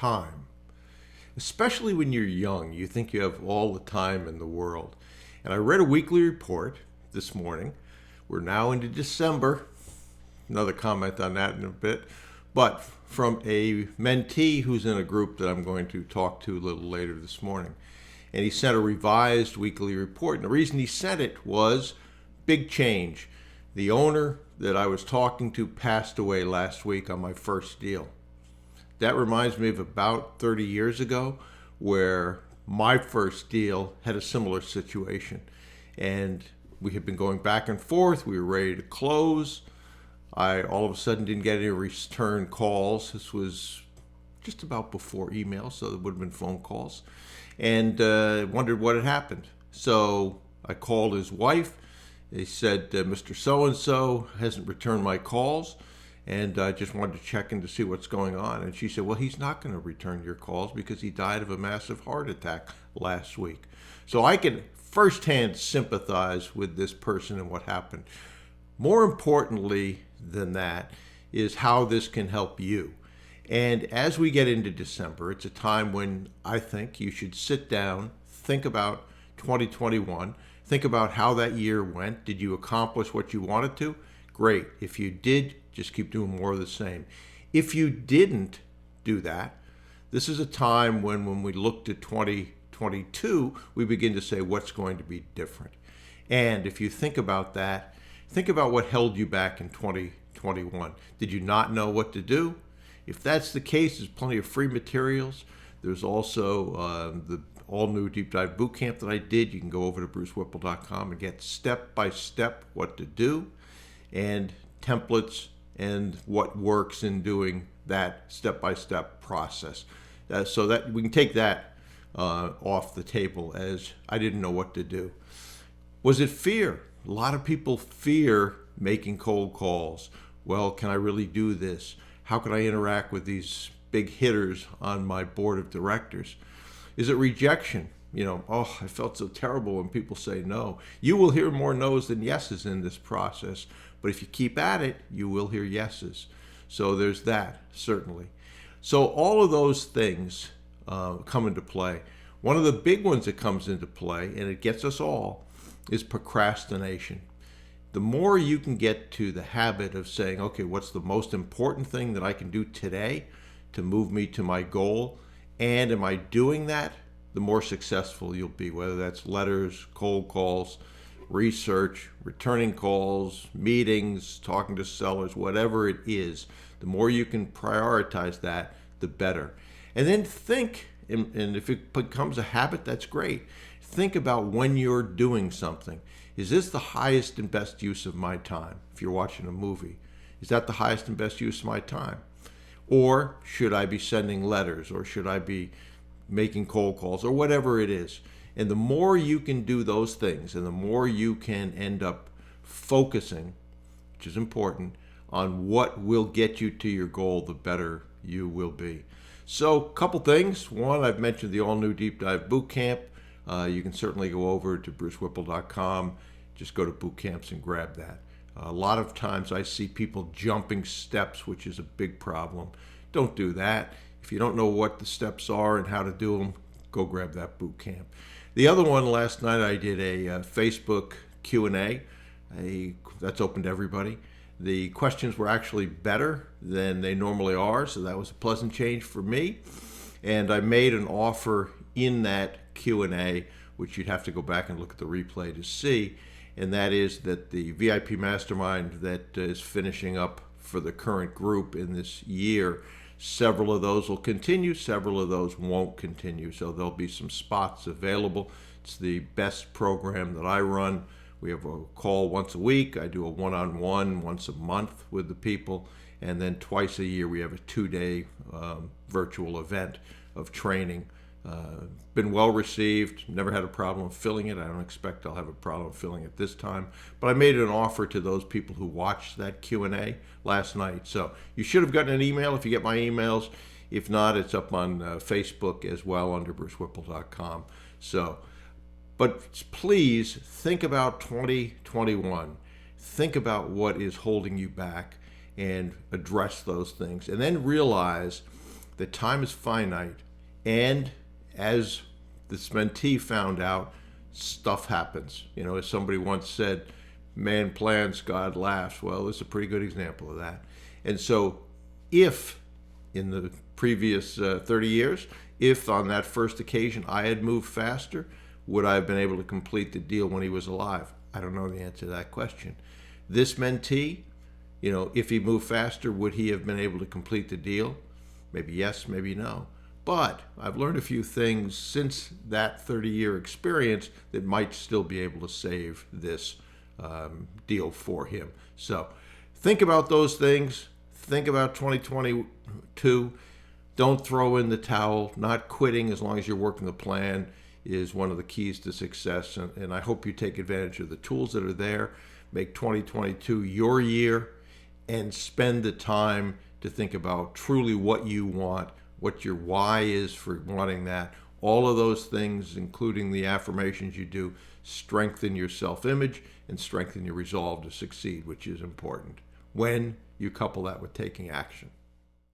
time. Especially when you're young, you think you have all the time in the world. And I read a weekly report this morning. We're now into December. Another comment on that in a bit. But from a mentee who's in a group that I'm going to talk to a little later this morning. And he sent a revised weekly report. And the reason he sent it was big change. The owner that I was talking to passed away last week on my first deal. That reminds me of about 30 years ago where my first deal had a similar situation. And we had been going back and forth. We were ready to close. I all of a sudden didn't get any return calls. This was just about before email, so it would have been phone calls. And wondered what had happened. So I called his wife. They said, Mr. So-and-so hasn't returned my calls, and I just wanted to check in to see what's going on. And she said, well, he's not going to return your calls because he died of a massive heart attack last week. So I can firsthand sympathize with this person and what happened. More importantly than that is how this can help you. And as we get into December, it's a time when I think you should sit down, think about 2021, think about how that year went. Did you accomplish what you wanted to? Great. If you did, just keep doing more of the same. If you didn't do that, this is a time when we looked at 2022, we begin to say what's going to be different. And if you think about that, think about what held you back in 2021. Did you not know what to do? If that's the case, there's plenty of free materials. There's also the all-new deep dive bootcamp that I did. You can go over to brucewhipple.com and get step-by-step what to do and templates and what works in doing that step-by-step process. So that we can take that off the table as I didn't know what to do. Was it fear? A lot of people fear making cold calls. Well, can I really do this? How can I interact with these big hitters on my board of directors? Is it rejection? Oh, I felt so terrible when people say no. You will hear more no's than yeses in this process, but if you keep at it, you will hear yeses. So there's that, certainly. So all of those things come into play. One of the big ones that comes into play, and it gets us all, is procrastination. The more you can get to the habit of saying, okay, what's the most important thing that I can do today to move me to my goal? And am I doing that? The more successful you'll be, whether that's letters, cold calls, research, returning calls, meetings, talking to sellers, whatever it is. The more you can prioritize that, the better. And then think, and if it becomes a habit, that's great. Think about when you're doing something. Is this the highest and best use of my time? If you're watching a movie, is that the highest and best use of my time? Or should I be sending letters, or should I be making cold calls, or whatever it is? And the more you can do those things, and the more you can end up focusing, which is important, on what will get you to your goal, the better you will be. So a couple things. One, I've mentioned the all-new Deep Dive Bootcamp. You can certainly go over to brucewhipple.com. Just go to Bootcamps and grab that. A lot of times I see people jumping steps, which is a big problem. Don't do that. If you don't know what the steps are and how to do them, go grab that bootcamp. The other one, last night I did a Facebook Q&A. That's open to everybody. The questions were actually better than they normally are, so that was a pleasant change for me. And I made an offer in that Q&A, which you'd have to go back and look at the replay to see, and that is that the VIP Mastermind that is finishing up for the current group in this year, several of those will continue, several of those won't continue, so there'll be some spots available. It's the best program that I run. We have a call once a week. I do a one-on-one once a month with the people, and then twice a year we have a 2-day virtual event of training. Been well received, never had a problem filling it. I don't expect I'll have a problem filling it this time. But I made an offer to those people who watched that Q&A last night. So you should have gotten an email if you get my emails. If not, it's up on Facebook as well under brucewhipple.com. So, but please think about 2021. Think about what is holding you back and address those things. And then realize that time is finite, and as this mentee found out, stuff happens. You know, as somebody once said, man plans, God laughs. Well, it's a pretty good example of that. And so if in the previous 30 years, if on that first occasion I had moved faster, would I have been able to complete the deal when he was alive? I don't know the answer to that question. This mentee, you know, if he moved faster, would he have been able to complete the deal? Maybe yes, maybe no. But I've learned a few things since that 30-year experience that might still be able to save this deal for him. So think about those things. Think about 2022. Don't throw in the towel. Not quitting as long as you're working the plan is one of the keys to success. And I hope you take advantage of the tools that are there. Make 2022 your year and spend the time to think about truly what you want, what your why is for wanting that. All of those things, including the affirmations you do, strengthen your self-image and strengthen your resolve to succeed, which is important when you couple that with taking action.